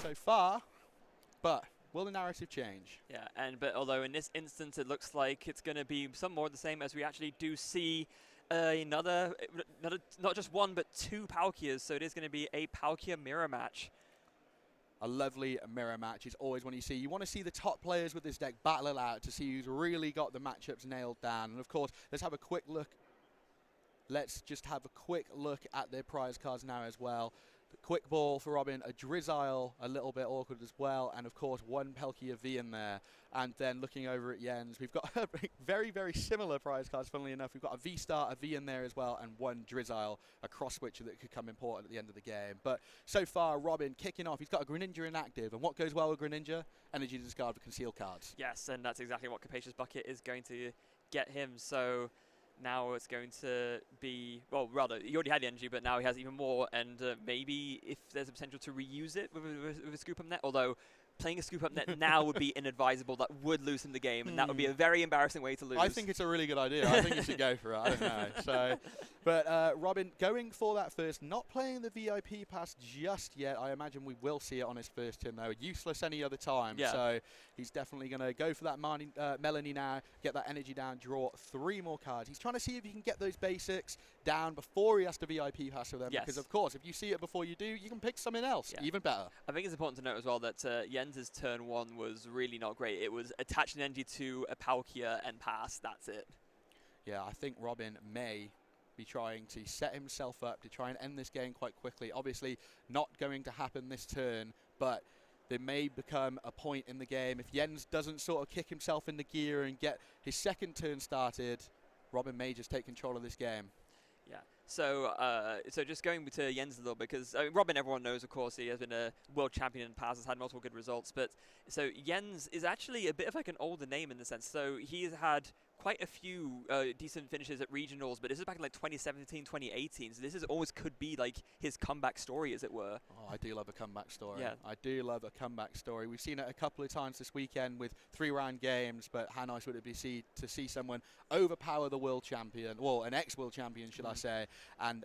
so far, but will the narrative change? Yeah, but although in this instance it looks like it's going to be some more of the same, as we actually do see another, not just one, but two Palkias. So it is going to be a Palkia mirror match. A lovely mirror match is always one you want to see the top players with this deck battle it out to see who's really got the matchups nailed down. And of course, let's have a quick look. Let's just have a quick look at their prize cards now as well. The quick ball for Robin, a Drizzile, a little bit awkward as well, and of course one Palkia V in there. And then looking over at Jens, we've got very, very similar prize cards, funnily enough. We've got a VStar, a V in there as well, and one Drizzile, a cross switcher that could come important at the end of the game. But so far, Robin kicking off. He's got a Greninja inactive, and what goes well with Greninja? Energy discard for concealed cards. Yes, and that's exactly what Capacious Bucket is going to get him. So now it's going to be, well, rather, he already had the energy, but now he has even more, and maybe if there's a potential to reuse it with a Scoop Up Net, although playing a Scoop Up Net now would be inadvisable. That would loosen the game, and that would be a very embarrassing way to lose. I think it's a really good idea. I think you should go for it. I don't know. So, but Robin going for that first, not playing the VIP pass just yet. I imagine we will see it on his first turn, though. Useless any other time. Yeah. So he's definitely going to go for that Melanie now, get that energy down, draw 3 more cards. He's trying to see if he can get those basics down before he has to VIP pass with them. Yes. Because, of course, if you see it before you do, you can pick something else, even better. I think it's important to note as well that Jens's turn 1 was really not great. It was attaching energy to a Palkia and pass. That's it. Yeah, I think Robin may be trying to set himself up to try and end this game quite quickly. Obviously, not going to happen this turn, but there may become a point in the game. If Jens doesn't sort of kick himself into gear and get his second turn started, Robin may just take control of this game. Yeah. So just going to Jens a little bit, because Robin, everyone knows, of course, he has been a world champion in the past, has had multiple good results. But so Jens is actually a bit of like an older name in the sense. So he's had quite a few decent finishes at regionals, but this is back in like 2017, 2018. So this is always could be like his comeback story, as it were. Oh, I do love a comeback story. Yeah. I do love a comeback story. We've seen it a couple of times this weekend with 3-round games, but how nice would it be to see someone overpower the world champion, well, an ex-world champion, should I say, and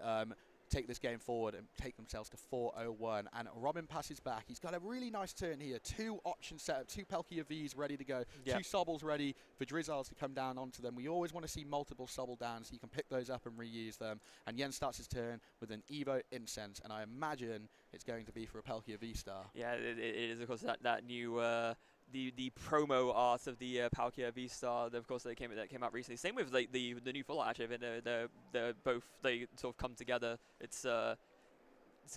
take this game forward and take themselves to 4-0-1. And Robin passes back. He's got a really nice turn here. 2 options set up, 2 Palkia Vs ready to go, 2 Sobbles ready for Drizziles to come down onto them. We always want to see multiple Sobble downs so you can pick those up and reuse them. And Jens starts his turn with an Evo Incense, and I imagine it's going to be for a Palkia V-Star. Yeah, it is, of course, that new the promo art of the Palkia V-Star, of course, that came out recently. Same with like the new full art, actually. They're both, they sort of come together. It's so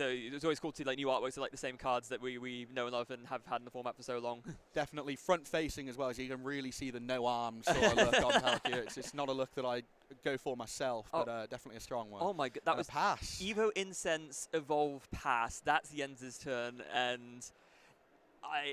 it's always cool to see like new artworks of like the same cards that we know and love and have had in the format for so long. Definitely front facing as well, so you can really see the no arms sort of look on Palkia. It's not a look that I go for myself, but definitely a strong one. Oh my god, that was pass. Evo Incense Evolve Pass. That's Jens's turn, and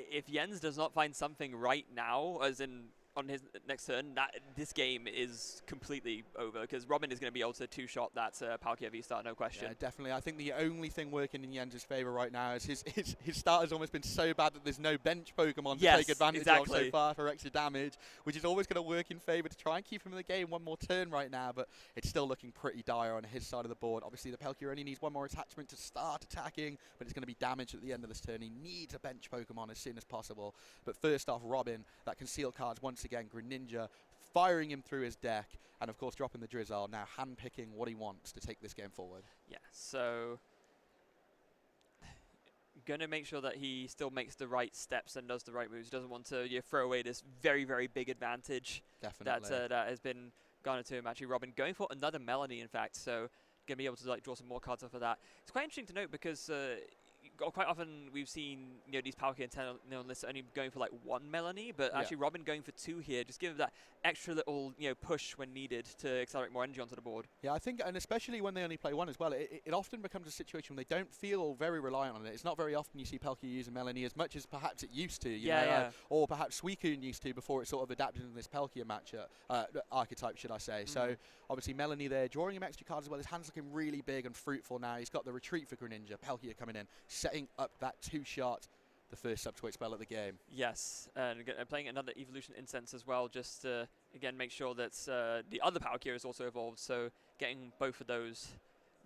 if Jens does not find something right now, as in on his next turn, this game is completely over, because Robin is going to be able to 2-shot that Palkia V-Star, no question. Yeah, definitely. I think the only thing working in Jens' favour right now is his start has almost been so bad that there's no bench Pokemon to take advantage of so far for extra damage, which is always going to work in favour to try and keep him in the game one more turn right now, but it's still looking pretty dire on his side of the board. Obviously, the Palkia only needs one more attachment to start attacking, but it's going to be damaged at the end of this turn. He needs a bench Pokemon as soon as possible. But first off, Robin, that concealed cards once again, Greninja, firing him through his deck, and of course dropping the Drizzile, now hand-picking what he wants to take this game forward. Yeah, so going to make sure that he still makes the right steps and does the right moves. He doesn't want to throw away this very, very big advantage that has been garnered to him. Actually, Robin going for another Melanie, in fact, so going to be able to like draw some more cards off of that. It's quite interesting to note, because quite often we've seen these Palkia and 10 lists only going for like 1 Melanie, but actually Robin going for 2 here, just give that extra little push when needed to accelerate more energy onto the board. Yeah, I think, and especially when they only play 1 as well, it often becomes a situation where they don't feel very reliant on it. It's not very often you see Palkia using Melanie as much as perhaps it used to, you know, or perhaps Suicune used to before it sort of adapted into this Palkia matchup, archetype, should I say. So obviously Melanie there, drawing him extra cards as well. His hand's looking really big and fruitful now. He's got the retreat for Greninja, Palkia coming in, setting up that 2-shot, the first sub-twitch spell of the game. Yes, and playing another Evolution Incense as well, just to, again, make sure that the other Palkia is also evolved, so getting both of those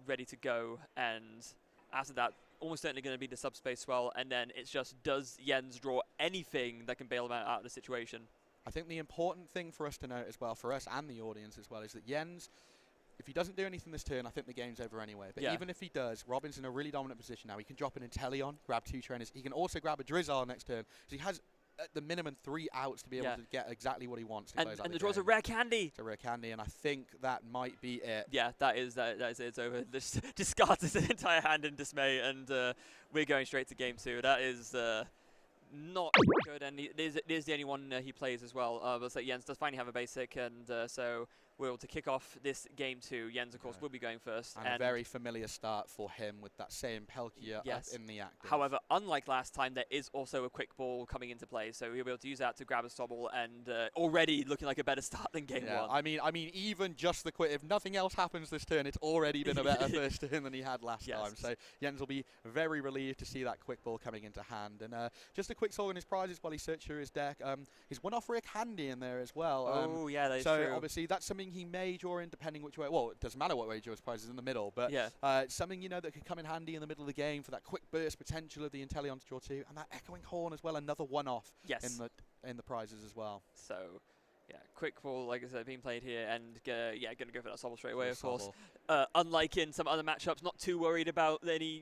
ready to go, and after that, almost certainly going to be the subspace swell, and then it's just, does Jens draw anything that can bail him out of the situation? I think the important thing for us to note as well, for us and the audience as well, is that Jens, if he doesn't do anything this turn, I think the game's over anyway. But even if he does, Robin's in a really dominant position now. He can drop an Inteleon, grab 2 trainers. He can also grab a Drizzle next turn. So he has at the minimum 3 outs to be able to get exactly what he wants. And the draw's a rare candy. It's a rare candy, and I think that might be it. Yeah, that is it. It's over. This discards his entire hand in dismay, and we're going straight to game 2. That is not good, and it is the only one he plays as well. But so Jens does finally have a basic, and so we're able to kick off this game 2. Jens, of course, will be going first. And a very familiar start for him with that same Palkia up in the active. However, unlike last time, there is also a quick ball coming into play, so he'll be able to use that to grab a Sobble, and already looking like a better start than game 1. I mean, even just the quick, if nothing else happens this turn, it's already been a better first turn than he had last time. So Jens will be very relieved to see that quick ball coming into hand. And just a quick soul in his prizes while he searches through his deck. He's one off rare candy in there as well. That is so true. Obviously that's something he may draw in depending which way. Well, it doesn't matter what way he draws prizes in the middle, but something that could come in handy in the middle of the game for that quick burst potential of the Inteleon to draw 2, and that Echoing Horn as well, another one-off in the prizes as well. So quick ball, like I said, being played here, and going to go for that Sobble straight away, of course. Unlike in some other matchups, not too worried about any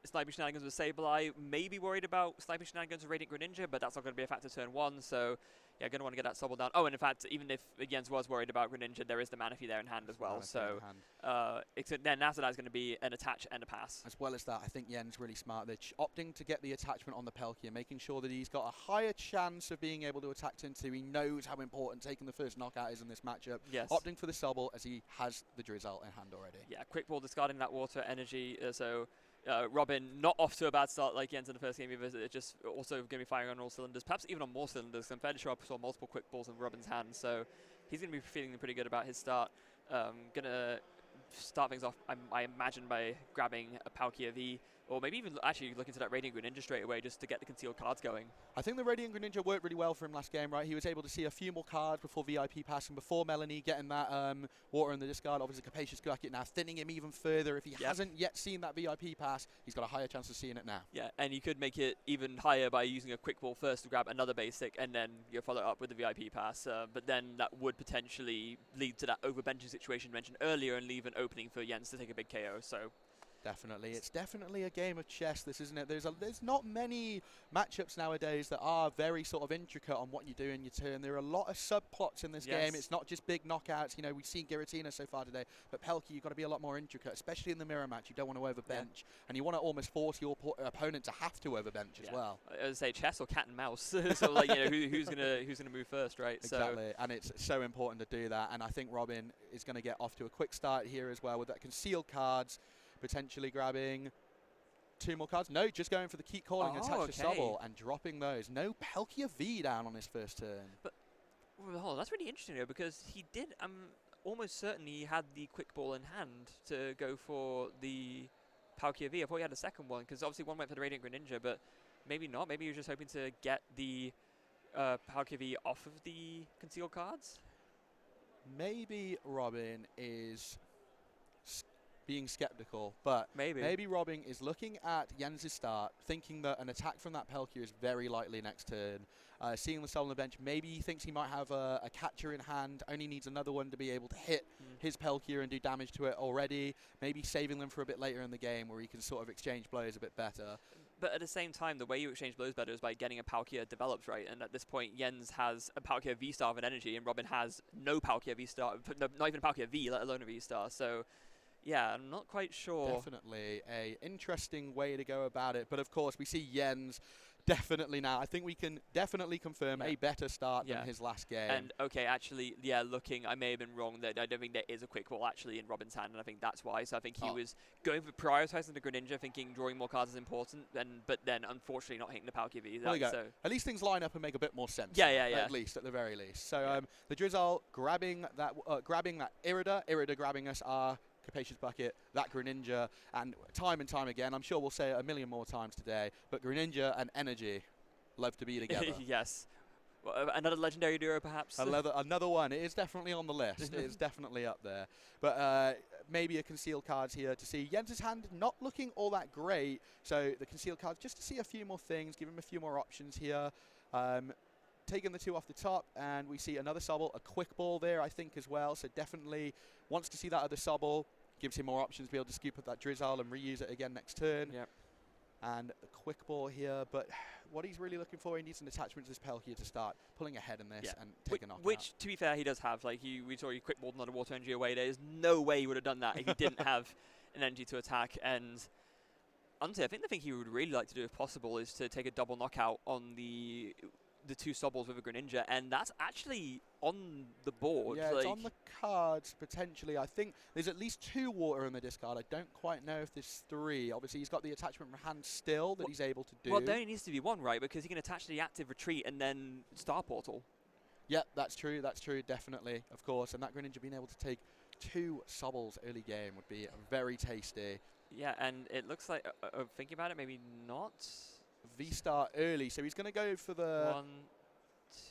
sniping shenanigans with Sableye. Maybe worried about sniping shenanigans with Radiant Greninja, but that's not going to be a factor turn 1. So going to want to get that Sobble down. Oh, and in fact, even if Jens was worried about Greninja, there is the Manaphy there in hand as well. So then after that is going to be an attach and a pass. As well as that, I think Jens really smart. They're opting to get the attachment on the Palkia, making sure that he's got a higher chance of being able to attack turn 2. He knows how important taking the first knockout is in this matchup. Opting for the Sobble as he has the Drizzle in hand already. Quick ball discarding that water energy. Robin not off to a bad start like Jens in the first game either. It's just also going to be firing on all cylinders, perhaps even on more cylinders. I'm fairly sure I saw multiple quick balls in Robin's hand, so he's going to be feeling pretty good about his start. Going to start things off, I imagine, by grabbing a Palkia V, or maybe even actually looking to that Radiant Greninja straight away just to get the concealed cards going. I think the Radiant Greninja worked really well for him last game, right? He was able to see a few more cards before VIP passing, before Melanie getting that water in the discard. Obviously, Capacious Bucket now thinning him even further. If he hasn't yet seen that VIP pass, he's got a higher chance of seeing it now. And you could make it even higher by using a quick ball first to grab another basic, and then you follow up with the VIP pass. But then that would potentially lead to that overbenching situation mentioned earlier and leave an opening for Jens to take a big KO. So. Definitely. It's definitely a game of chess, this, isn't it? There's not many matchups nowadays that are very sort of intricate on what you do in your turn. There are a lot of subplots in this game. It's not just big knockouts. We've seen Giratina so far today, but Palkia, you've got to be a lot more intricate, especially in the mirror match. You don't want to overbench, and you want to almost force your opponent to have to overbench as well. I would say chess or cat and mouse. So like, who's gonna move first, right? Exactly, and it's so important to do that. And I think Robin is going to get off to a quick start here as well with that concealed cards. Potentially grabbing 2 more cards. No, just going for the keep calling attach to Sobble and dropping those. No Palkia V down on his first turn. But that's really interesting though, because he did. Almost certainly he had the quick ball in hand to go for the Palkia V. I thought he had a second one because obviously one went for the Radiant Greninja, but maybe not. Maybe he was just hoping to get the Palkia V off of the concealed cards. Maybe Robin is being skeptical, but maybe Robin is looking at Jens' start, thinking that an attack from that Palkia is very likely next turn. Seeing the Soul on the bench, maybe he thinks he might have a catcher in hand, only needs another one to be able to hit his Palkia and do damage to it already, maybe saving them for a bit later in the game where he can sort of exchange blows a bit better. But at the same time, the way you exchange blows better is by getting a Palkia developed, right? And at this point, Jens has a Palkia V-Star of an energy, and Robin has no Palkia V-Star, not even a Palkia V, let alone a V-Star. So I'm not quite sure. Definitely a interesting way to go about it. But of course, we see Jens definitely now. I think we can definitely confirm a better start than his last game. And actually, looking, I may have been wrong. That I don't think there is a quick ball actually in Robin's hand, and I think that's why. So I think he was going for prioritizing the Greninja, thinking drawing more cards is important, but then unfortunately not hitting the Palkia V. There you go. At least things line up and make a bit more sense. At least, at the very least. So the Drizzle grabbing that Irida grabbing us are Capacious Bucket, that Greninja, and time again, I'm sure we'll say it a million more times today, but Greninja and Energy love to be together. Yes. Well, another legendary duo, perhaps? Another one. It is definitely on the list. It is definitely up there. But maybe a concealed cards here to see. Jens's hand not looking all that great, so the concealed cards just to see a few more things, give him a few more options here. Taking the 2 off the top, and we see another Sobble, a quick ball there, I think, as well. So definitely wants to see that other Sobble. Gives him more options to be able to scoop up that Drizzle and reuse it again next turn. Yep. And a quick ball here, but what he's really looking for, he needs an attachment to this Palkia to start pulling ahead in this and take a knockout. Which, to be fair, he does have. Like, we saw he quick balled another water energy away. There's no way he would have done that if he didn't have an energy to attack. And honestly, I think the thing he would really like to do, if possible, is to take a double knockout on the 2 Sobbles with a Greninja, and that's actually on the board. Yeah, like, it's on the cards, potentially. I think there's at least 2 water in the discard. I don't quite know if there's 3. Obviously, he's got the attachment from hand still that he's able to do. Well, there only needs to be 1, right? Because he can attach the active retreat and then Star Portal. Yep, that's true, definitely, of course. And that Greninja being able to take 2 Sobbles early game would be very tasty. Yeah, and it looks like, thinking about it, maybe not. VStar early, so he's going to go for the 1,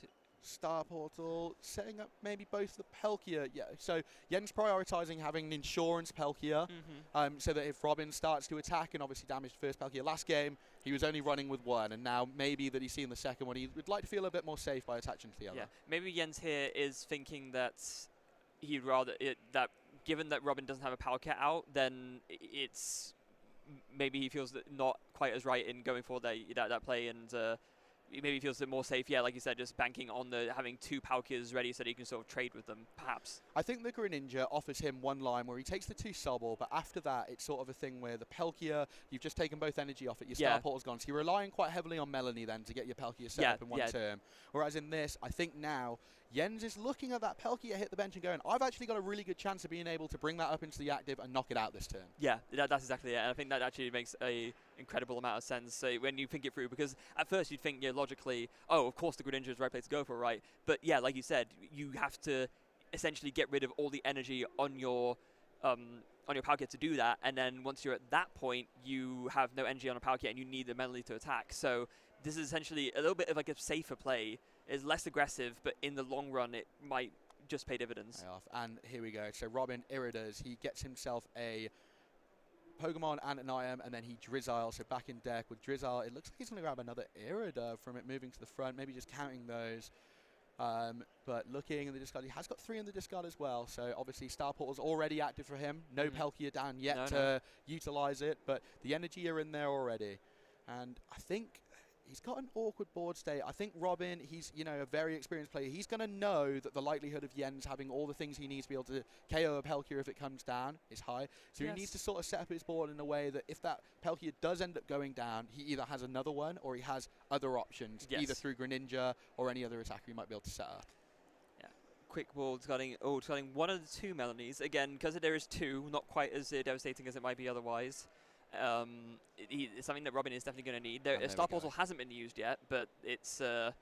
2. Star Portal, setting up maybe both the Palkia. Yeah, so Jens prioritising having an insurance Palkia, so that if Robin starts to attack and obviously damaged first Palkia last game, he was only running with 1, and now maybe that he's seen the second one, he would like to feel a bit more safe by attaching to the other. Yeah, maybe Jens here is thinking that he'd rather that given that Robin doesn't have a Palkia out, then it's maybe he feels that not quite as right in going for that play, and maybe he feels it more safe. Yeah, like you said, just banking on having 2 Palkias ready so that he can sort of trade with them, perhaps. I think the Greninja offers him 1 line where he takes the 2 Sobble, but after that, it's sort of a thing where the Palkia, you've just taken both energy off it, your Star Portal's gone. So you're relying quite heavily on Melanie then to get your Palkia set up in 1 turn. Whereas in this, I think now, Jens is looking at that Palkia hit the bench and going, I've actually got a really good chance of being able to bring that up into the active and knock it out this turn. Yeah, that's exactly it. And I think that actually makes a incredible amount of sense when you think it through, because at first you'd think, logically, oh, of course the Greninja is the right place to go for, right? But yeah, like you said, you have to essentially get rid of all the energy on your Palkia to do that, and then once you're at that point, you have no energy on a Palkia and you need the Melanie to attack. So this is essentially a little bit of like a safer play. It's less aggressive, but in the long run, it might just pay dividends. And here we go. So Robin Iridas, he gets himself a Pokemon and an IM, and then he Drizzile. So back in deck with Drizzile, it looks like he's going to grab another Irida from it moving to the front, maybe just counting those. But looking in the discard, he has got 3 in the discard as well. So obviously Star Portal's already active for him. No Palkia down yet to utilize it, but the energy are in there already. And I think he's got an awkward board state. I think Robin, he's a very experienced player. He's going to know that the likelihood of Jens having all the things he needs to be able to KO a Palkia if it comes down is high. So he needs to sort of set up his board in a way that if that Palkia does end up going down, he either has another one or he has other options, either through Greninja or any other attacker he might be able to set up. Yeah, quick ball discarding 1 of the 2 Melanies. Again, because there is 2, not quite as devastating as it might be otherwise. It's something that Robin is definitely going to need. Star Portal hasn't been used yet, but it's a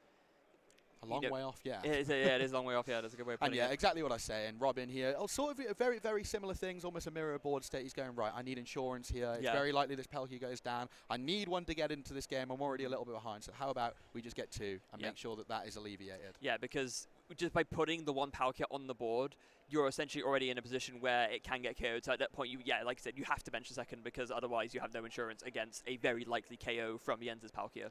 long way off, yeah. It is a long way off, yeah. That's a good way of putting it. And exactly what I say. And Robin here, sort of very, very similar things, almost a mirror board state. He's going, right, I need insurance here. It's very likely this Palkia goes down. I need 1 to get into this game. I'm already a little bit behind. So how about we just get 2 and make sure that that is alleviated? Yeah, because just by putting the 1 Palkia on the board, you're essentially already in a position where it can get KO'd. So at that point, like I said, you have to bench a second because otherwise you have no insurance against a very likely KO from Jens's Palkia.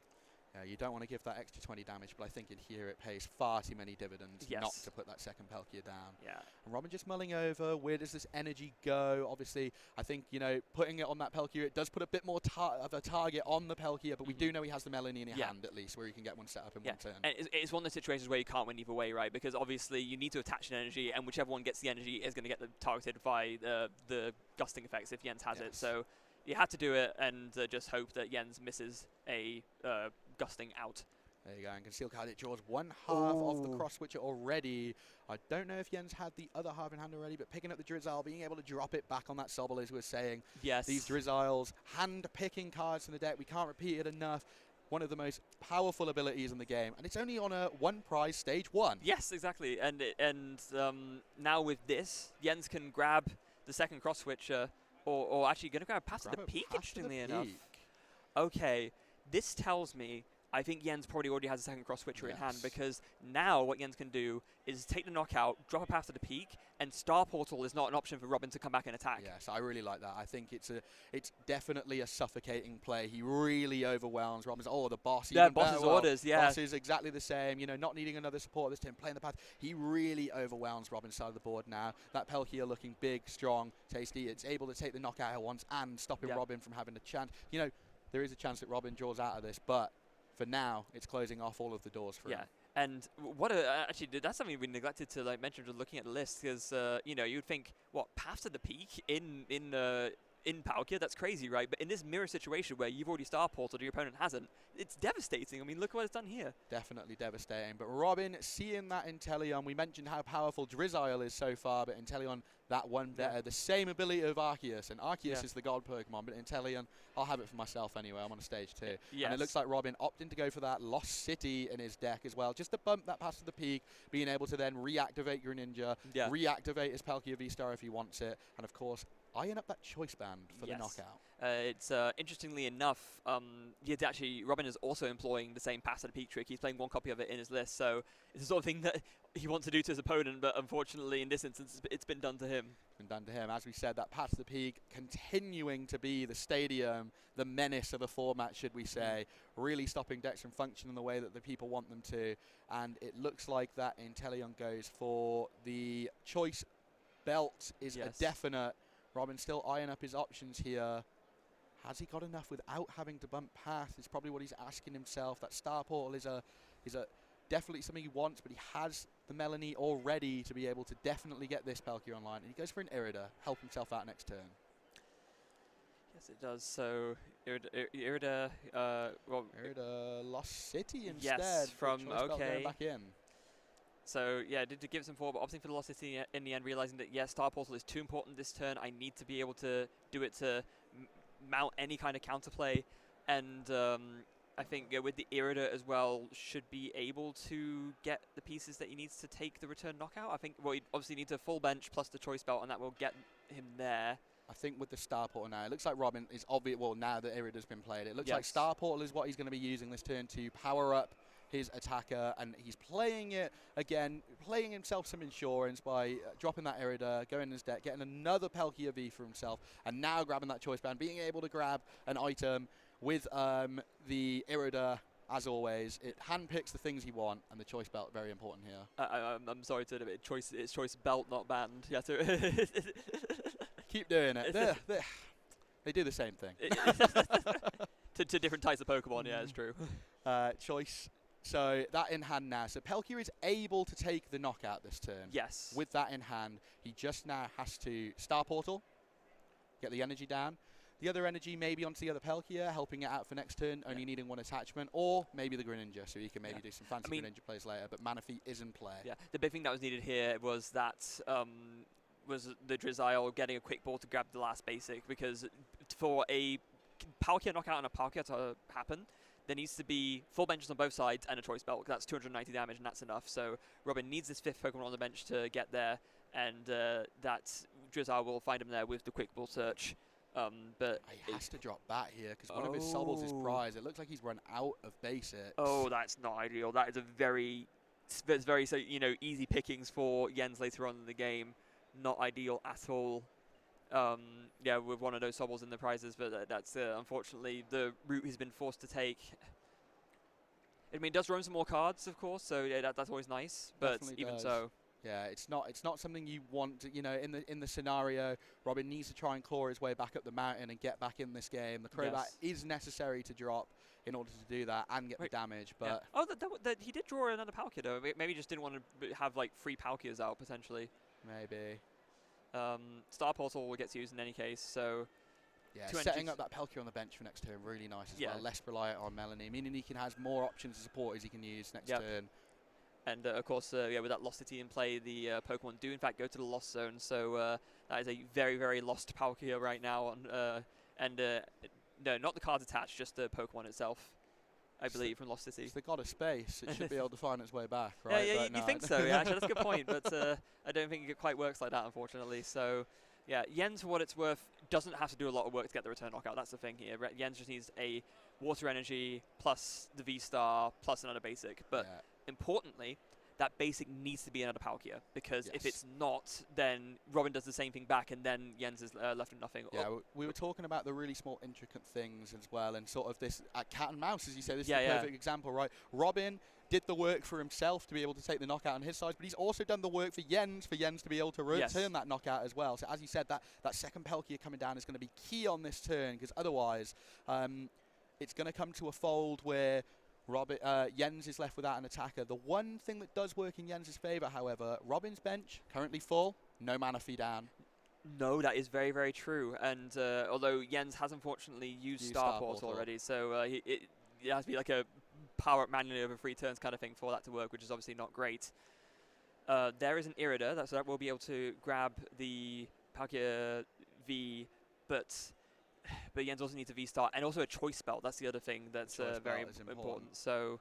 You don't want to give that extra 20 damage, but I think in here it pays far too many dividends not to put that second Palkia down. Yeah. And Robin just mulling over, where does this energy go? Obviously, I think, putting it on that Palkia, it does put a bit more of a target on the Palkia, but we do know he has the Melanie in his hand at least, where he can get 1 set up in 1 turn. And it's one of the situations where you can't win either way, right? Because obviously you need to attach an energy, and whichever one gets the energy is going to get targeted by the gusting effects if Jens has it. So you have to do it and just hope that Jens misses a gusting out. There you go, and concealed card, it draws 1/2 of the cross switcher already. I don't know if Jens had the other half in hand already, but picking up the Drizzile, being able to drop it back on that Sobble, as we were saying. Yes. These Drizziles, hand-picking cards in the deck, we can't repeat it enough. One of the most powerful abilities in the game, and it's only on a 1 prize stage 1. Yes, exactly, and now with this, Jens can grab the second cross switcher, or actually going to grab past the peak, interestingly enough. Okay, this tells me I think Jens probably already has a second cross switcher in hand, because now what Jens can do is take the knockout, drop a path to the peak, and Star Portal is not an option for Robin to come back and attack. Yes, I really like that. I think it's definitely a suffocating play. He really overwhelms Robin's. Oh, the boss. Yeah, boss's orders, yeah. Boss is exactly the same. You know, not needing another support this time, playing the path. He really overwhelms Robin's side of the board now. That Palkia looking big, strong, tasty. It's able to take the knockout at once and stopping Robin from having a chance. You know, there is a chance that Robin draws out of this, but for now, it's closing off all of the doors for him. And actually, that's something we neglected to mention just looking at the list, because you know, you'd think, what, path to the peak in Palkia? That's crazy, right? But in this mirror situation where you've already Star Portaled, your opponent hasn't, it's devastating. I mean, look what it's done here. Definitely devastating. But Robin, seeing that Inteleon, we mentioned how powerful Drizzile is so far, but Inteleon, that one better. The same ability of Arceus, and Arceus is the god Pokemon, but Inteleon, I'll have it for myself anyway. I'm on a stage 2. And it looks like Robin opting to go for that Lost City in his deck as well, just to bump that past the peak, being able to then reactivate your Ninja, reactivate his Palkia VStar if he wants it, and of course, eyeing up that choice band for the knockout. It's interestingly enough, Robin is also employing the same pass to the peak trick. He's playing one copy of it in his list, so it's the sort of thing that he wants to do to his opponent, but unfortunately in this instance it's been done to him. It's been done to him. As we said, that pass to the peak continuing to be the stadium, the menace of the format, should we say, really stopping decks from functioning the way that the people want them to, and it looks like that Inteleon goes for the choice belt is a definite. Robin still eyeing up his options here. Has he got enough without having to bump path? Is probably what he's asking himself. That Star Portal is a definitely something he wants, but he has the Melanie already to be able to definitely get this Palkia online. And he goes for an Irida, help himself out next turn. Yes, it does. So Irida, Irida Lost City instead. Yes, from going back in. So yeah, did give some forward, but opting for the Lost City in the end, realizing that yes, Star Portal is too important this turn. I need to be able to do it to mount any kind of counterplay, and I think with the Irida as well, should be able to get the pieces that he needs to take the return knockout. I think he obviously needs a full bench plus the choice belt, and that will get him there. I think with the Star Portal now, it looks like Robin is obvious. Well, now that Irida's been played, it looks like Star Portal is what he's going to be using this turn to power up his attacker, and he's playing it again, playing himself some insurance by dropping that Irida, going in his deck, getting another Palkia V for himself, and now grabbing that choice band, being able to grab an item with the Irida. As always, it handpicks the things he wants, and the choice belt very important here. I'm sorry to admit, it's choice belt, not band. Yeah, so keep doing it. They do the same thing. to different types of Pokemon, yeah, it's true. Choice. So that in hand now. So Palkia is able to take the knockout this turn. Yes. With that in hand, he just now has to Star Portal, get the energy down. The other energy maybe onto the other Palkia, helping it out for next turn, only needing one attachment, or maybe the Greninja, so he can maybe do some fancy Greninja plays later, but Manaphy is in play. Yeah, the big thing that was needed here was that was the Drizzile getting a quick ball to grab the last basic, because for a Palkia knockout and a Palkia to happen, there needs to be full benches on both sides and a choice belt. That's 290 damage, and that's enough. So Robin needs this 5th Pokemon on the bench to get there, and that Drizzile will find him there with the quick ball search. But he has to drop back here because one of his Sobbles is prize. It looks like he's run out of basics. Oh, that's not ideal. That is a very easy pickings for Jens later on in the game. Not ideal at all. Yeah, with one of those Sobbles in the prizes, but that's unfortunately the route he's been forced to take. I mean, it does roam some more cards, of course, so yeah, that's always nice. But Definitely even does. so, yeah, it's not something you want to, in the scenario. Robin needs to try and claw his way back up the mountain and get back in this game. The Crobat is necessary to drop in order to do that and get the damage. But he did draw another Palkia though. Maybe he just didn't want to have like 3 Palkias out potentially. Maybe. Star Portal gets used in any case, so yeah, setting up that Palkia on the bench for next turn really nice as well. Less reliant on Melanie, meaning he can has more options of supporters he can use next turn. And of course, with that Lost City in play, the Pokemon do in fact go to the Lost Zone. So that is a very, very lost Palkia right now. No, not the cards attached, just the Pokemon itself, I believe, from Lost City. It's the god of space. It should be able to find its way back, right? Yeah, you think so? Yeah, actually, that's a good point. But I don't think it quite works like that, unfortunately. So, yeah, Jens, for what it's worth, doesn't have to do a lot of work to get the return knockout. That's the thing here. Jens just needs a water energy plus the VStar plus another basic. But importantly, that basic needs to be another Palkia, because if it's not, then Robin does the same thing back, and then Jens is left with nothing. Yeah, we were talking about the really small, intricate things as well, and sort of this cat and mouse, as you say. This is the perfect example, right? Robin did the work for himself to be able to take the knockout on his side, but he's also done the work for Jens to be able to return that knockout as well. So as you said, that second Palkia coming down is going to be key on this turn, because otherwise it's going to come to a fold where Jens is left without an attacker. The one thing that does work in Jens' favour, however, Robin's bench, currently full, no mana fee down. No, that is very, very true. And although Jens has unfortunately used Star Portal already, so it has to be like a power up manually over 3 turns kind of thing for that to work, which is obviously not great. There is an Irida, so that will be able to grab the Palkia V, but Jens also needs a V-Star and also a choice spell. That's the other thing that's very important. So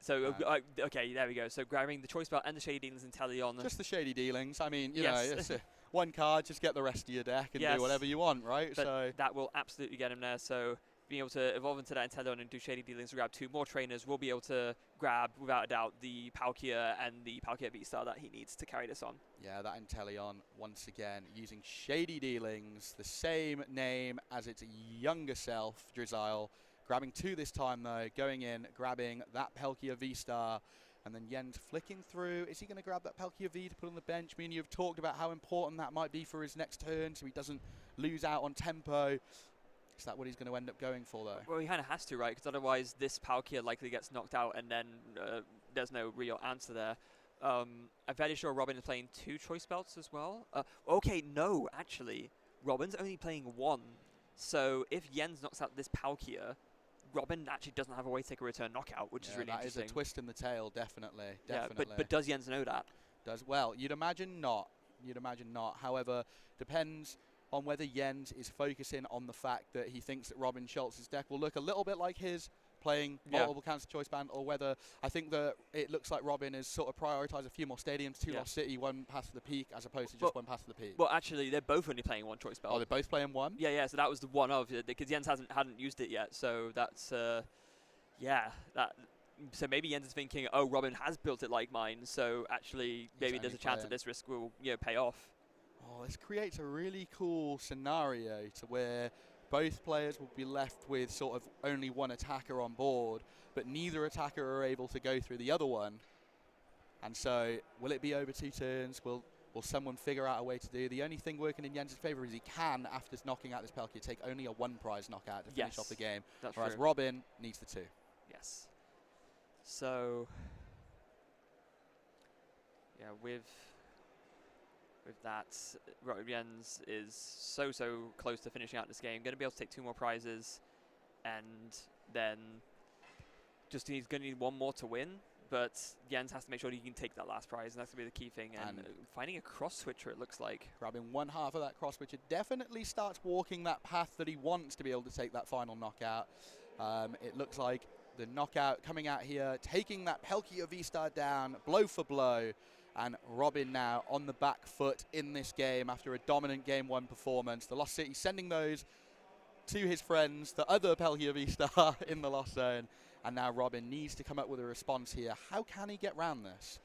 okay, there we go. So grabbing the choice spell and the Shady Dealings in Teleon. Just the Shady Dealings. I mean, you know, it's one card, just get the rest of your deck and do whatever you want, right? But so that will absolutely get him there. So being able to evolve into that Inteleon and do Shady Dealings to grab 2 more trainers, will be able to grab, without a doubt, the Palkia and the Palkia V-Star that he needs to carry this on. Yeah, that Inteleon, once again, using Shady Dealings, the same name as its younger self, Drizzile. Grabbing 2 this time, though, going in, grabbing that Palkia V-Star, and then Jens flicking through. Is he going to grab that Palkia V to put on the bench? I mean, you've talked about how important that might be for his next turn, so he doesn't lose out on tempo. Is that what he's going to end up going for, though? Well, he kind of has to, right? Because otherwise this Palkia likely gets knocked out, and then there's no real answer there. I'm fairly sure Robin is playing 2 choice belts as well. Okay, no, actually. Robin's only playing 1. So if Jens knocks out this Palkia, Robin actually doesn't have a way to take a return knockout, which is really interesting. That is a twist in the tail, definitely. Yeah, but does Jens know that? Well, you'd imagine not. However, depends on whether Jens is focusing on the fact that he thinks that Robin Schultz's deck will look a little bit like his, playing multiple counter choice band, or whether I think that it looks like Robin has sort of prioritised a few more stadiums, 2 Lost City, 1 Path to the Peak, as opposed to just 1 Path to the Peak. Well, actually, they're both only playing 1 choice belt. Oh, they're both playing 1? Yeah, so that was the one of it, because Jens hadn't used it yet, so that's, so maybe Jens is thinking, oh, Robin has built it like mine, so actually maybe there's a chance that this risk will pay off. Oh, this creates a really cool scenario to where both players will be left with sort of only 1 attacker on board, but neither attacker are able to go through the other one. And so, will it be over 2 turns? Will someone figure out a way to do? The only thing working in Jens' favour is he can, after knocking out this Palkia, take only a 1 prize knockout to finish off the game. Whereas Robin needs the 2. Yes. So, yeah, with that, Jens is so close to finishing out this game. Going to be able to take 2 more prizes, and then he's going to need 1 more to win. But Jens has to make sure he can take that last prize, and that's going to be the key thing. And finding a cross switcher, it looks like. Grabbing 1/2 of that cross switcher definitely starts walking that path that he wants to be able to take that final knockout. It looks like the knockout coming out here, taking that Palkia V-Star down, blow for blow. And Robin now on the back foot in this game after a dominant Game 1 performance. The Lost City sending those to his friends, the other Palkia V-Star in the Lost Zone. And now Robin needs to come up with a response here. How can he get round this?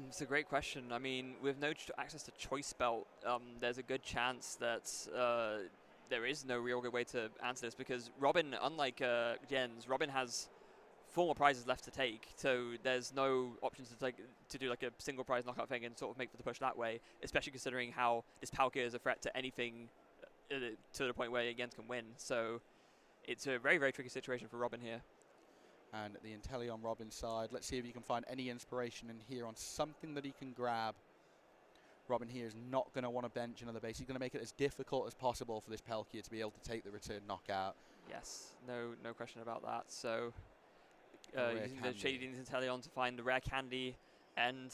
It's a great question. I mean, with no access to choice belt, there's a good chance that there is no real good way to answer this, because Robin, unlike Jens, Robin has 4 more prizes left to take, so there's no options to do like a single prize knockout thing and sort of make for the push that way, especially considering how this Palkia is a threat to anything to the point where Jens can win. So it's a very, very tricky situation for Robin here. And the Inteleon Robin side, let's see if you can find any inspiration in here on something that he can grab. Robin here is not going to want to bench another base. He's going to make it as difficult as possible for this Palkia to be able to take the return knockout. Yes, no question about that. So using the Shady Dealings Inteleon to find the rare candy and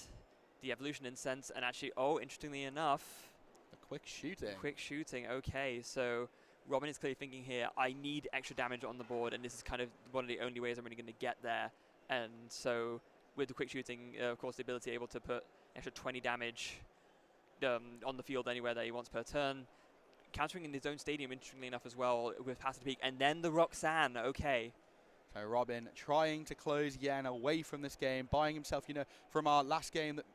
the evolution incense, and actually, interestingly enough, the quick shooting. Quick shooting. Okay, so Robin is clearly thinking here, I need extra damage on the board, and this is kind of one of the only ways I'm really going to get there. And so with the quick shooting, of course, the ability able to put extra 20 damage on the field anywhere that he wants per turn, countering in his own stadium, interestingly enough, as well, with Pass to Peak. And then the Roxanne, okay. So Robin trying to close Yen away from this game, buying himself, from our last game that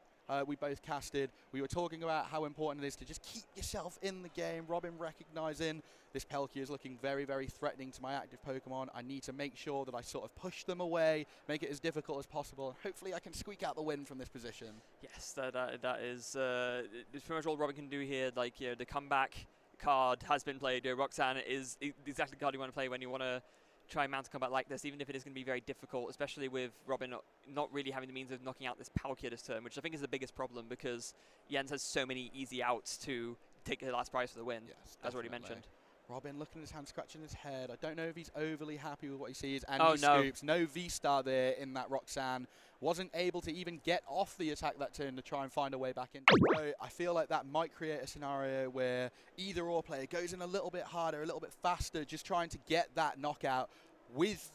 we both casted, we were talking about how important it is to just keep yourself in the game. Robin recognizing this Palkia is looking very, very threatening to my active Pokemon. I need to make sure that I sort of push them away, make it as difficult as possible, and hopefully I can squeak out the win from this position. Yes, that is it's pretty much all Robin can do here. Like, the comeback card has been played. Roxanne is exactly the card you want to play when you want to try and mount a combat like this, even if it is going to be very difficult, especially with Robin not really having the means of knocking out this Palkia this turn, which I think is the biggest problem because Jens has so many easy outs to take the last prize for the win, yes, as already mentioned. Robin looking at his hand, scratching his head. I don't know if he's overly happy with what he sees. And oh, he scoops. No VStar there in that Roxanne. Wasn't able to even get off the attack that turn to try and find a way back in. So I feel like that might create a scenario where either or player goes in a little bit harder, a little bit faster, just trying to get that knockout with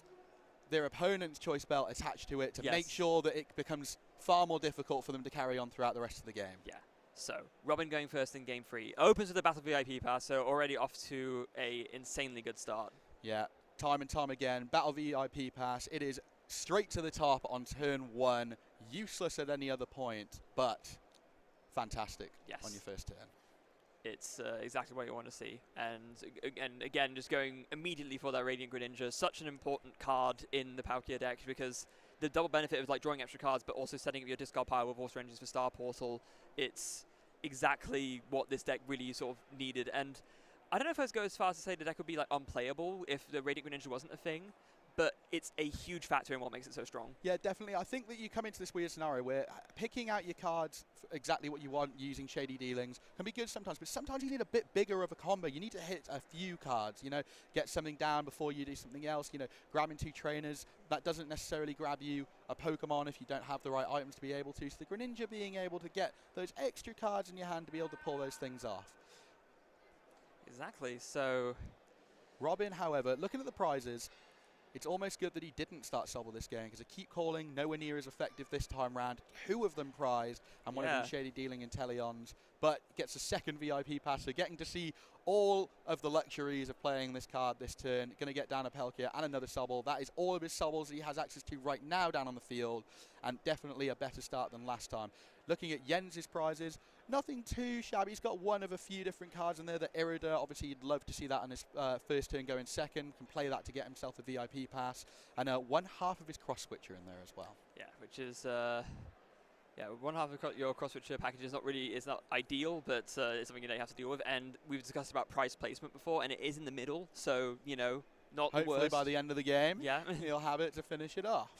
their opponent's choice belt attached to it to make sure that it becomes far more difficult for them to carry on throughout the rest of the game. Yeah. So, Robin going first in Game 3. Opens with the Battle VIP pass, so already off to a insanely good start. Yeah, time and time again, Battle VIP pass. It is straight to the top on turn 1. Useless at any other point, but fantastic on your first turn. It's exactly what you want to see. And again, just going immediately for that Radiant Greninja. Such an important card in the Palkia deck because the double benefit of like drawing extra cards, but also setting up your discard pile with Water Engines for Star Portal. It's exactly what this deck really sort of needed. And I don't know if I'd go as far as to say the deck would be like unplayable if the Radiant Greninja wasn't a thing, but it's a huge factor in what makes it so strong. Yeah, definitely. I think that you come into this weird scenario where picking out your cards for exactly what you want using Shady Dealings can be good sometimes, but sometimes you need a bit bigger of a combo. You need to hit a few cards, get something down before you do something else, grabbing 2 trainers. That doesn't necessarily grab you a Pokemon if you don't have the right items to be able to. So the Greninja being able to get those extra cards in your hand to be able to pull those things off. Exactly. So Robin, however, looking at the prizes, it's almost good that he didn't start Sobble this game because I keep calling nowhere near as effective this time round. 2 of them prized and one of them Shady Dealing Inteleons, but gets a second VIP pass. So getting to see all of the luxuries of playing this card this turn. Going to get down a Palkia and another Sobble. That is all of his Sobbles that he has access to right now down on the field, and definitely a better start than last time. Looking at Jens' prizes, nothing too shabby. He's got one of a few different cards in there. The Irida, obviously you'd love to see that on his first turn going second. Can play that to get himself a VIP pass. And 1/2 of his cross switcher in there as well. Yeah, which is, 1/2 of your cross switcher package is not ideal, but it's something you have to deal with. And we've discussed about price placement before, and it is in the middle. So, not the worst. Hopefully by the end of the game, he'll have it to finish it off.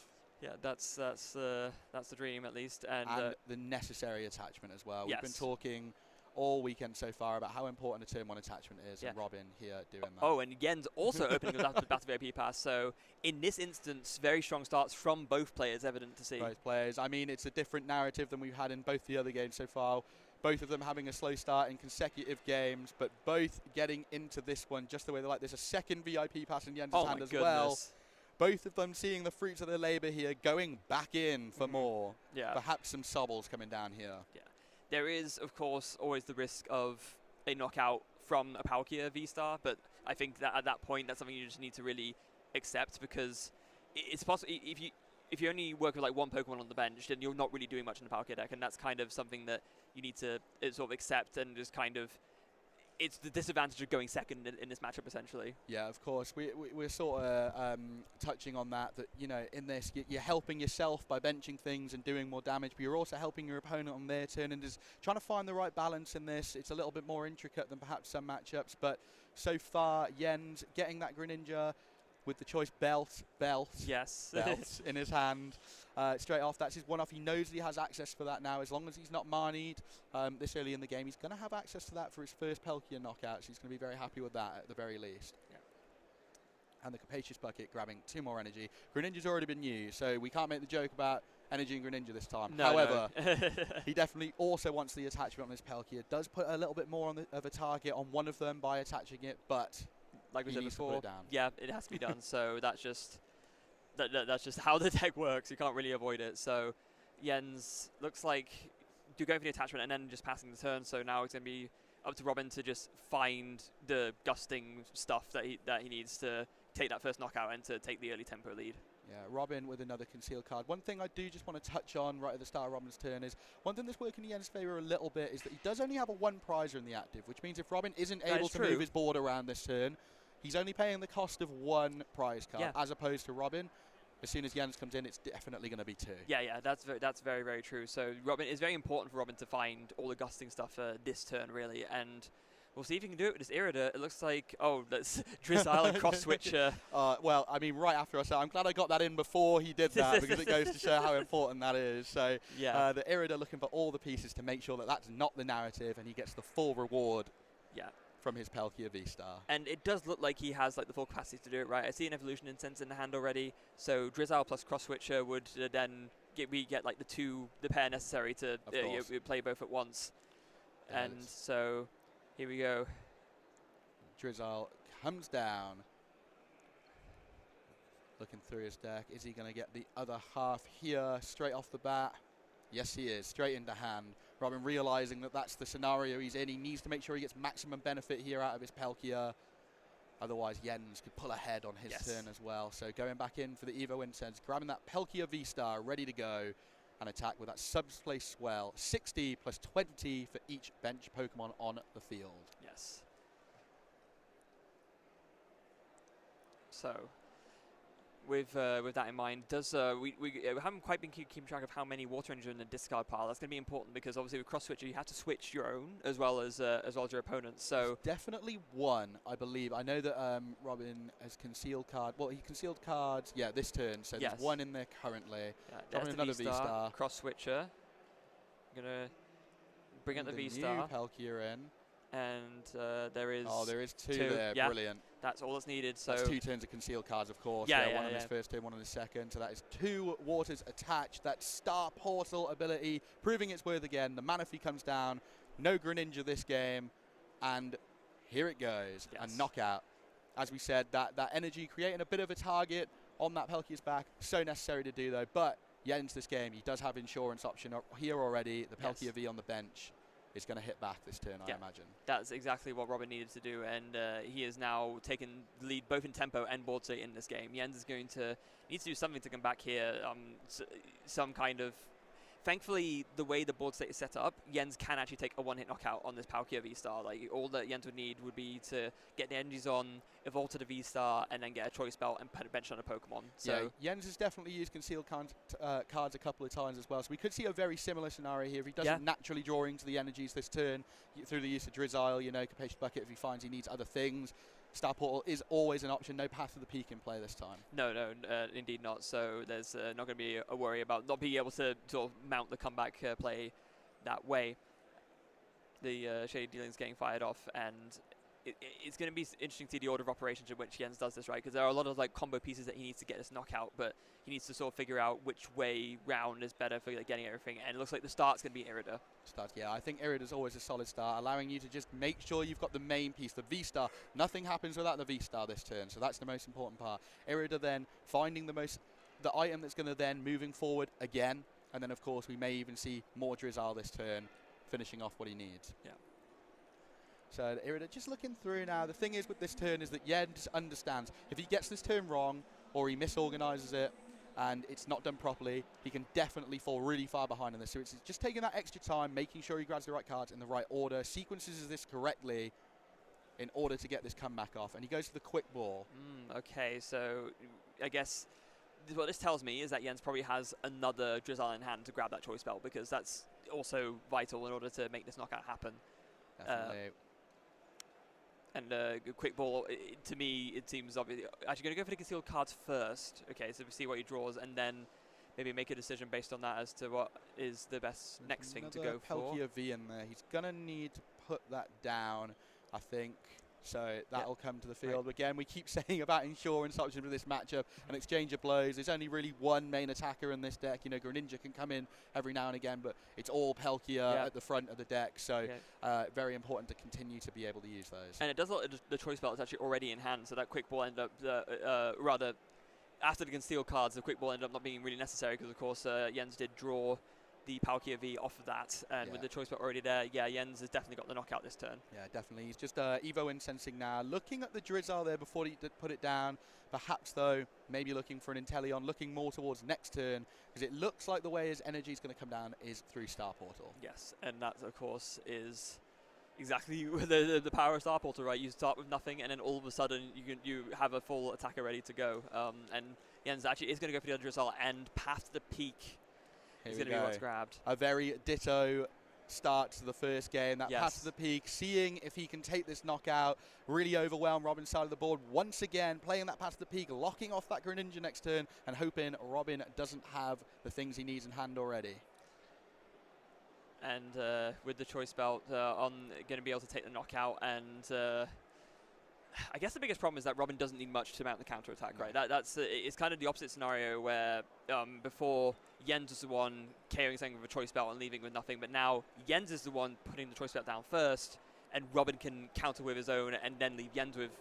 Yeah, that's the dream at least, and the necessary attachment as well. We've been talking all weekend so far about how important a turn 1 attachment is, and Robin here doing that. Oh, and Jens also opening with the Battle VIP pass. So in this instance, very strong starts from both players, evident to see. Both players. I mean, it's a different narrative than we've had in both the other games so far. Both of them having a slow start in consecutive games, but both getting into this one just the way they like. There's a second VIP pass in Jens' hand as well. Both of them seeing the fruits of their labour here, going back in for more. Yeah. Perhaps some Sobbles coming down here. Yeah. There is, of course, always the risk of a knockout from a Palkia V-Star, but I think that at that point, that's something you just need to really accept because it's possible if you only work with like 1 Pokemon on the bench, then you're not really doing much in the Palkia deck, and that's kind of something that you need to sort of accept and just kind of. It's the disadvantage of going second in this matchup, essentially. Yeah, of course. We're sort of touching on that in this, you're helping yourself by benching things and doing more damage, but you're also helping your opponent on their turn and just trying to find the right balance in this. It's a little bit more intricate than perhaps some matchups, but so far, Jens getting that Greninja with the choice belt in his hand. Straight off, that's his 1/2. He knows that he has access for that now. As long as he's not Marnied this early in the game, he's going to have access to that for his first Palkia knockout. So he's going to be very happy with that at the very least. Yeah. And the Capacious Bucket grabbing 2 more energy. Greninja's already been used, so we can't make the joke about energy and Greninja this time. No, however, he definitely also wants the attachment on this Palkia. Does put a little bit more of a target on one of them by attaching it, but like we said before, it has to be done. So that's just that's just how the deck works. You can't really avoid it. So Jens looks like you're going for the attachment and then just passing the turn. So now it's going to be up to Robin to just find the gusting stuff that he needs to take that first knockout and to take the early tempo lead. Yeah, Robin with another concealed card. One thing I do just want to touch on right at the start of Robin's turn is one thing that's working in Yen's favour a little bit is that he does only have a 1 prizer in the active, which means if Robin isn't able to move his board around this turn, he's only paying the cost of 1 prize card, as opposed to Robin. As soon as Jens comes in, it's definitely going to be 2. Yeah, that's very, very true. So Robin, it's very important for Robin to find all the gusting stuff this turn, really, and we'll see if he can do it with this Irida. It looks like, that's Drizzile and cross switcher. Well, I mean, right after I said, I'm glad I got that in before he did that, because it goes to show how important that is. So the Irida looking for all the pieces to make sure that that's not the narrative, and he gets the full reward. From his Palkia VStar. And it does look like he has like the full capacity to do it, right? I see an Evolution Incense in the hand already, so Drizzile plus Cross Switcher would then get like the pair necessary to play both at once. And so here we go. Drizzile comes down. Looking through his deck. Is he going to get the other half here straight off the bat? Yes, he is. Straight into hand. Robin realising that that's the scenario he's in. He needs to make sure he gets maximum benefit here out of his Palkia. Otherwise, Jens could pull ahead on his turn as well. So going back in for the Evo Incense, grabbing that Palkia V-Star, ready to go, and attack with that Subspace Swell. 60 plus 20 for each bench Pokemon on the field. Yes. So with that in mind, we haven't quite been keeping track of how many Water Energy in the discard pile. That's going to be important because obviously with Cross Switcher you have to switch your own as well as your opponent's. So there's definitely 1, I believe. I know that Robin has concealed card. Well, he concealed cards. Yeah, this turn. So there's 1 in there currently. Dropping another V-Star. Cross Switcher. Gonna bring out the V-Star. New Palkia in. And there is... Oh, there is 2 there. Yeah, brilliant. That's all that's needed. So that's 2 turns of concealed cards, of course. One on his first turn, 1 on his second. So that is 2 waters attached. That Star Portal ability proving its worth again. The Manaphy comes down. No Greninja this game. And here it goes. A knockout. As we said, that energy creating a bit of a target on that Palkia's back. So necessary to do, though. But Jens this game, he does have insurance option here already. The Palkia V on the bench is going to hit back this turn, I imagine. That's exactly what Robin needed to do, and he has now taken the lead both in tempo and board state in this game. Jens is going to need to do something to come back here, some kind of... Thankfully, the way the board state is set up, Jens can actually take a 1-hit knockout on this Palkia V-Star. Like, all that Jens would need would be to get the energies on, evolve to the V-Star, and then get a choice belt and put a bench on a Pokemon. So Jens has definitely used concealed cards a couple of times as well. So we could see a very similar scenario here. If he doesn't naturally draw into the energies this turn through the use of Drizzile, Capacious Bucket, if he finds he needs other things, Star Portal is always an option. No Path to the Peak in play this time. No, indeed not. So there's not going to be a worry about not being able to sort of mount the comeback play that way. The Shady Dealing's getting fired off, and it's going to be interesting to see the order of operations in which Jens does this, right? Because there are a lot of like combo pieces that he needs to get this knockout, but he needs to sort of figure out which way round is better for getting everything. And it looks like the start's going to be Irida. I think Irida's always a solid start, allowing you to just make sure you've got the main piece, the V-Star. Nothing happens without the V-Star this turn, so that's the most important part. Irida then finding the item that's going to then moving forward again, and then of course we may even see more Drizzile this turn, finishing off what he needs. Yeah. So Irida just looking through now. The thing is with this turn is that Jens understands if he gets this turn wrong or he misorganizes it and it's not done properly, he can definitely fall really far behind in this. So it's just taking that extra time, making sure he grabs the right cards in the right order, sequences this correctly in order to get this comeback off. And he goes to the quick ball. Okay, so I guess what this tells me is that Jens probably has another Drizzile in hand to grab that choice belt, because that's also vital in order to make this knockout happen. Definitely. And quick ball, to me, it seems obvious. Actually, going to go for the concealed cards first. Okay, so we see what he draws, and then maybe make a decision based on that as to what is the best next thing to go for. Palkia V in there. He's going to need to put that down, I think. So that'll come to the field. Right. Again, we keep saying about insurance options with this matchup, an exchange of blows. There's only really one main attacker in this deck. Greninja can come in every now and again, but it's all Palkia at the front of the deck. So very important to continue to be able to use those. And it does look like the choice belt is actually already in hand, so that quick ball ended up, rather, after the concealed cards, the quick ball ended up not being really necessary because, of course, Jens did draw the Palkia V off of that, and with the choice belt already there, yeah, Jens has definitely got the knockout this turn. Yeah, definitely. He's just Evo incensing now, looking at the Drizzle there before he put it down. Perhaps, though, maybe looking for an Inteleon, looking more towards next turn, because it looks like the way his energy is going to come down is through Star Portal. Yes, and that, of course, is exactly the power of Star Portal, right? You start with nothing, and then all of a sudden you have a full attacker ready to go. And Jens actually is going to go for the other Drizzle, and Path to the Peak is going to be what's grabbed. A very ditto start to the first game. That yes. Path to the Peak, seeing if he can take this knockout, really overwhelm Robin's side of the board. Once again, playing that Path to the Peak, locking off that Greninja next turn, and hoping Robin doesn't have the things he needs in hand already. And with the choice belt on, going to be able to take the knockout, and I guess the biggest problem is that Robin doesn't need much to mount the counter attack, right? That's it's kind of the opposite scenario where before Jens was the one KOing something with a choice belt and leaving with nothing, but now Jens is the one putting the choice belt down first, and Robin can counter with his own and then leave Jens with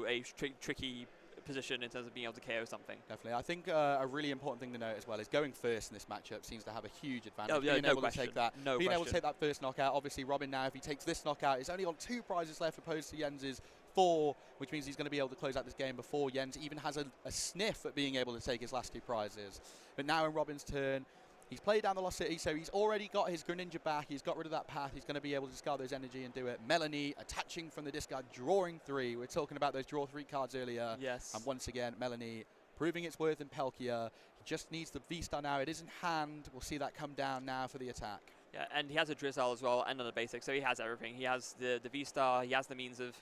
a tricky position in terms of being able to KO something. Definitely. I think a really important thing to note as well is going first in this matchup seems to have a huge advantage. Oh, yeah, being no able question. to take that, being able to take that first knockout. Obviously, Robin now, if he takes this knockout, is only on 2 prizes left opposed to Jens's 4, which means he's going to be able to close out this game before Jens even has a sniff at being able to take his last 2 prizes. But now in Robin's turn, he's played down the Lost City, so he's already got his Greninja back. He's got rid of that path. He's going to be able to discard those energy and do it. Melanie attaching from the discard, drawing 3. We were talking about those draw 3 cards earlier. Yes. And once again, Melanie proving its worth in Palkia. He just needs the VStar now. It is in hand. We'll see that come down now for the attack. Yeah, and he has a Drizzle as well, and another basic, so he has everything. He has the VStar. He has the means of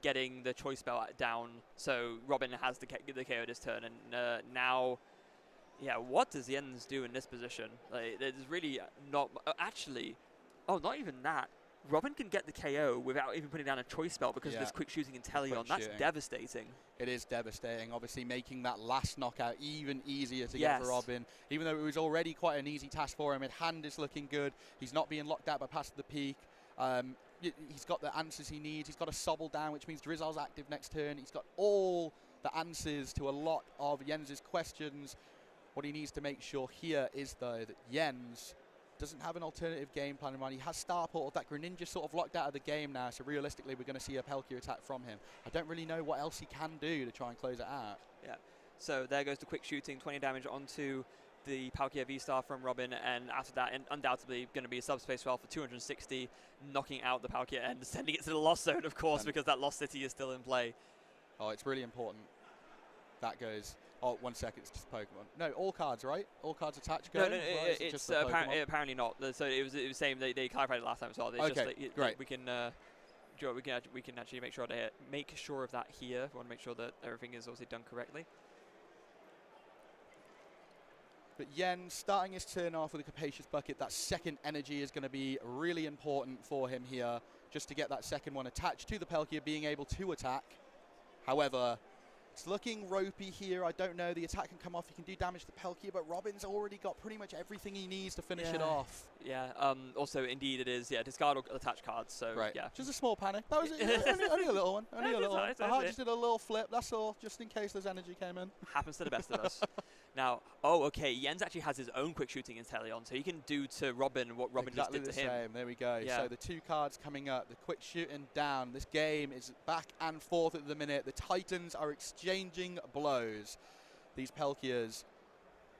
getting the choice belt down, so Robin has the KO this turn, and now, yeah, what does Jens do in this position? Like, there's really not, actually, not even that. Robin can get the KO without even putting down a choice belt because of this quick shooting Inteleon. That's devastating. It is devastating, obviously making that last knockout even easier to get for Robin. Even though it was already quite an easy task for him, his hand is looking good. He's not being locked out by Path to the Peak. He's got the answers he needs. He's got a Sobble down, which means Drizzle's active next turn. He's got all the answers to a lot of Jens's questions. What he needs to make sure here is, though, that Jens doesn't have an alternative game plan in mind. He has Star Portal. That Greninja sort of locked out of the game now, so realistically we're going to see a Palkia attack from him. I don't really know what else he can do to try and close it out. Yeah, so there goes the quick shooting, 20 damage onto the Palkia V-Star from Robin, and after that, undoubtedly going to be a subspace well for 260, knocking out the Palkia and sending it to the Lost Zone, of course, because that Lost City is still in play. Oh, it's really important. That goes... Oh, 1 second, it's just Pokemon. No, all cards, right? All cards attached go? No, it's apparently not. So it was saying they clarified it last time as well. It's okay, just great. We can actually make sure of that here. We want to make sure that everything is also done correctly. But Jens starting his turn off with a Capacious Bucket. That second energy is going to be really important for him here, just to get that second one attached to the Palkia, being able to attack. However, it's looking ropey here. I don't know. The attack can come off. He can do damage to Palkia, but Robin's already got pretty much everything he needs to finish it off. Yeah. Also, indeed, it is. Yeah, discard or attach cards. So yeah. Just a small panic. That was only a little one. Only a little one. My heart just did a little flip. That's all. Just in case there's energy came in. Happens to the best of us. Now, okay. Jens actually has his own quick shooting Inteleon, so he can do to Robin what Robin just did to him. Same. There we go. Yeah. So the 2 cards coming up, the quick shooting down. This game is back and forth at the minute. The Titans are exchanging blows. These Palkias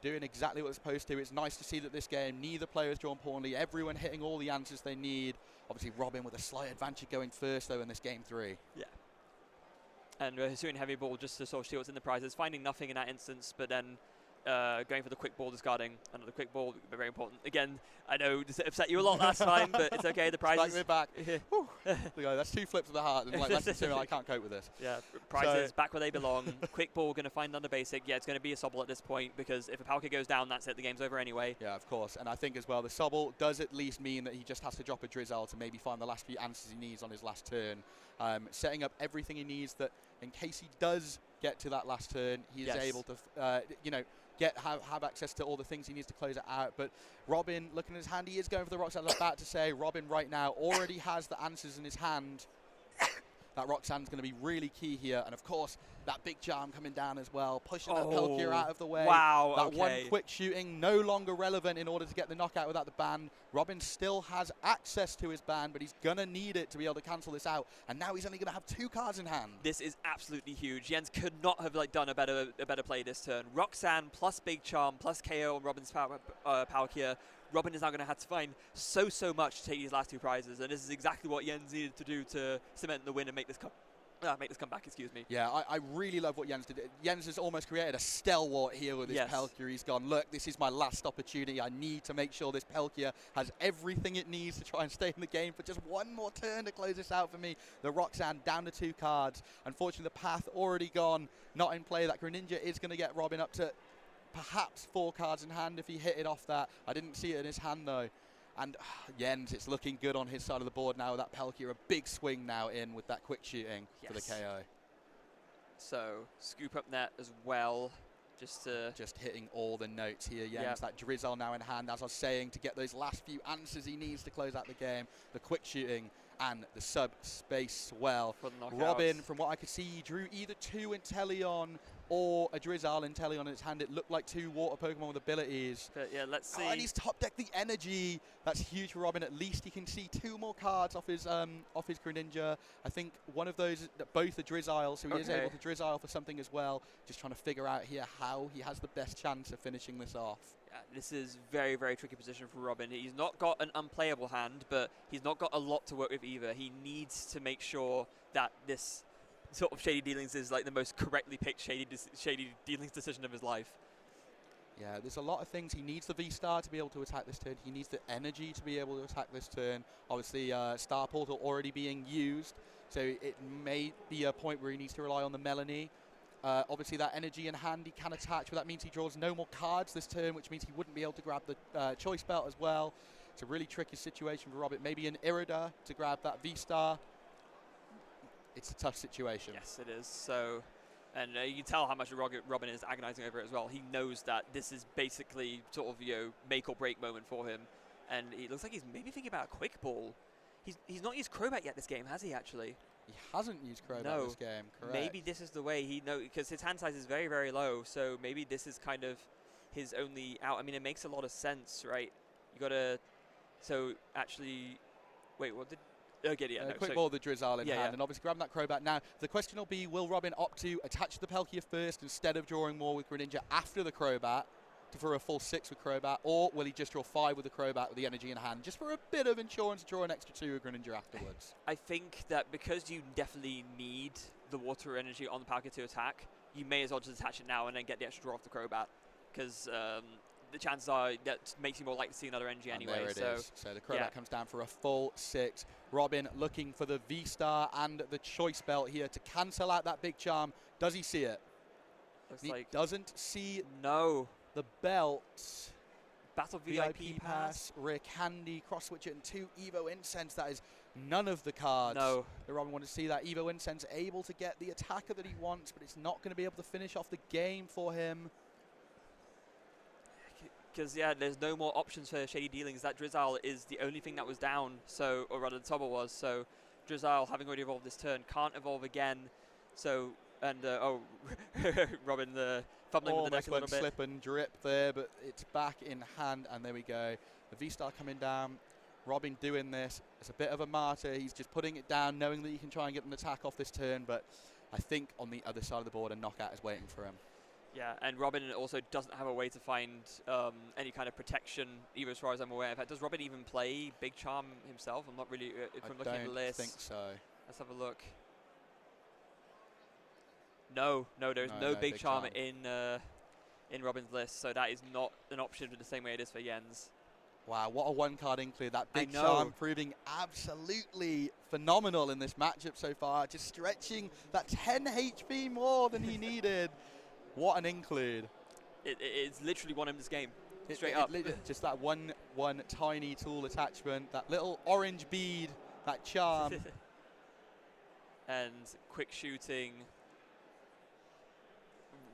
doing exactly what they're supposed to. It's nice to see that this game, neither player has drawn poorly. Everyone hitting all the answers they need. Obviously, Robin with a slight advantage going first, though, in this game 3. Yeah. And pursuing heavy ball just to sort of see what's in the prizes, finding nothing in that instance, but then going for the quick ball, discarding another quick ball, very important. Again, I know this upset you a lot last time, but it's okay. The prizes. We're back. That's 2 flips of the heart, and like less than 2, I can't cope with this. Yeah, prizes back where they belong. Quick ball, going to find another basic. Yeah, it's going to be a Sobble at this point because if a Palkia goes down, that's it. The game's over anyway. Yeah, of course. And I think as well, the Sobble does at least mean that he just has to drop a Drizzle to maybe find the last few answers he needs on his last turn, setting up everything he needs that in case he does get to that last turn, he is able to, have access to all the things he needs to close it out. But Robin, looking at his hand, he is going for the Roxanne. I was about to say, Robin right now already has the answers in his hand. That Roxanne's going to be really key here. And of course, That big charm coming down as well, pushing that Palkia out of the way. Wow, that one quick shooting no longer relevant in order to get the knockout without the ban. Robin still has access to his ban, but he's going to need it to be able to cancel this out. And now he's only going to have 2 cards in hand. This is absolutely huge. Jens could not have done a better play this turn. Roxanne plus big charm plus KO on Robin's Palkia. Robin is now going to have to find so much to take these last 2 prizes, and this is exactly what Jens needed to do to cement the win and make this comeback, excuse me. Yeah, I really love what Jens did. Jens has almost created a stalwart here with his Palkia. He's gone, look, this is my last opportunity. I need to make sure this Palkia has everything it needs to try and stay in the game for just one more turn to close this out for me. The Roxanne down to 2 cards. Unfortunately, the path already gone, not in play. That Greninja is going to get Robin up to perhaps 4 cards in hand if he hit it off that. I didn't see it in his hand, though. And Jens, it's looking good on his side of the board now with that Palkia. A big swing now in with that quick shooting for the KO. So, scoop up net as well. Just hitting all the notes here, Jens. That Drizzle now in hand, as I was saying, to get those last few answers he needs to close out the game. The quick shooting and the sub-space swell. Robin, from what I could see, he drew either 2 Inteleon or a Drizzle Inteleon in his hand. It looked like 2 water Pokemon with abilities. But yeah, let's see. And he's top decked the energy. That's huge for Robin. At least he can see 2 more cards off his Greninja. I think one of those, both the Drizzle, so he is able to Drizzle for something as well. Just trying to figure out here how he has the best chance of finishing this off. Yeah, this is very tricky position for Robin. He's not got an unplayable hand, but he's not got a lot to work with either. He needs to make sure that this sort of Shady Dealings is like the most correctly picked Shady Dealings decision of his life. Yeah, there's a lot of things. He needs the VStar to be able to attack this turn. He needs the energy to be able to attack this turn. Obviously, Star Portal already being used, so it may be a point where he needs to rely on the Melanie. Obviously, that energy in hand he can attach, but that means he draws no more cards this turn, which means he wouldn't be able to grab the Choice Belt as well. It's a really tricky situation for Robin. Maybe an Irida to grab that V-Star. It's a tough situation. Yes, it is. So, and you can tell how much Robin is agonizing over it as well. He knows that this is basically sort of, make or break moment for him. And it looks like he's maybe thinking about a quick ball. He's not used Crobat yet this game, has he actually? He hasn't used Crobat this game, correct. Maybe this is the way he knows, because his hand size is very low, so maybe this is kind of his only out. I mean, it makes a lot of sense, right? You gotta, so actually, wait, what did, quick ball, the Drizzle in hand, and obviously grabbing that Crobat. Now, the question will be, will Robin opt to attach the Palkia first instead of drawing more with Greninja after the Crobat for a full 6 with Crobat, or will he just draw 5 with the Crobat with the energy in hand, just for a bit of insurance, draw an extra 2 with Greninja afterwards? I think that because you definitely need the water energy on the Palkia to attack, you may as well just attach it now and then get the extra draw off the Crobat, because the chances are that makes you more likely to see another energy anyway. There it is. So the Crobat comes down for a full 6. Robin looking for the V-Star and the Choice Belt here to cancel out that big charm. Does he see it? Looks he like doesn't see the belt. Battle VIP pass. Rare Candy, Cross Switch it, and 2 Evo Incense. That is none of the cards that Robin wanted to see. That Evo Incense able to get the attacker that he wants, but it's not going to be able to finish off the game for him. Because, there's no more options for Shady Dealings. That Drizzle is the only thing that was down, so, or rather the Tobble was. So Drizzle, having already evolved this turn, can't evolve again. So, and, Robin fumbling with the deck a little bit. Slip and drip there, but it's back in hand, and there we go. The V-Star coming down. Robin doing this. It's a bit of a martyr. He's just putting it down, knowing that he can try and get an attack off this turn, but I think on the other side of the board, a knockout is waiting for him. Yeah, and Robin also doesn't have a way to find any kind of protection, even as far as I'm aware. In fact, does Robin even play Big Charm himself? I'm not really, if I'm looking at the list. I think so. Let's have a look. No, there's no Big Charm in Robin's list, so that is not an option in the same way it is for Jens. Wow, what a one-card include. That Big Charm proving absolutely phenomenal in this matchup so far, just stretching that 10 HP more than he needed. What an include. It's literally won him this game. Straight up. Just that one tiny tool attachment, that little orange bead, that charm. And quick shooting.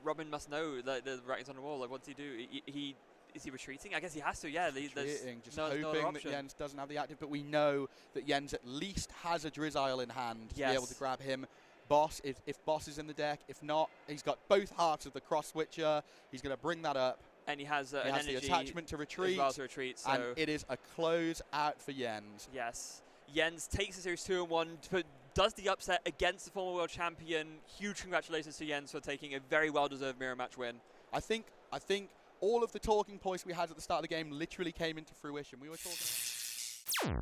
Robin must know that the writing's on the wall. Like, what does he do? Is he retreating? I guess he has to, Retreating, just hoping that Jens doesn't have the active, but we know that Jens at least has a Drizzle in hand to be able to grab him Boss, if Boss is in the deck. If not, he's got both halves of the cross switcher. He's going to bring that up. And he has an the attachment to retreat. As well to retreat. So and it is a close out for Jens. Yes. Jens takes the series 2-1, does the upset against the former world champion. Huge congratulations to Jens for taking a very well-deserved mirror match win. I think all of the talking points we had at the start of the game literally came into fruition. We were talking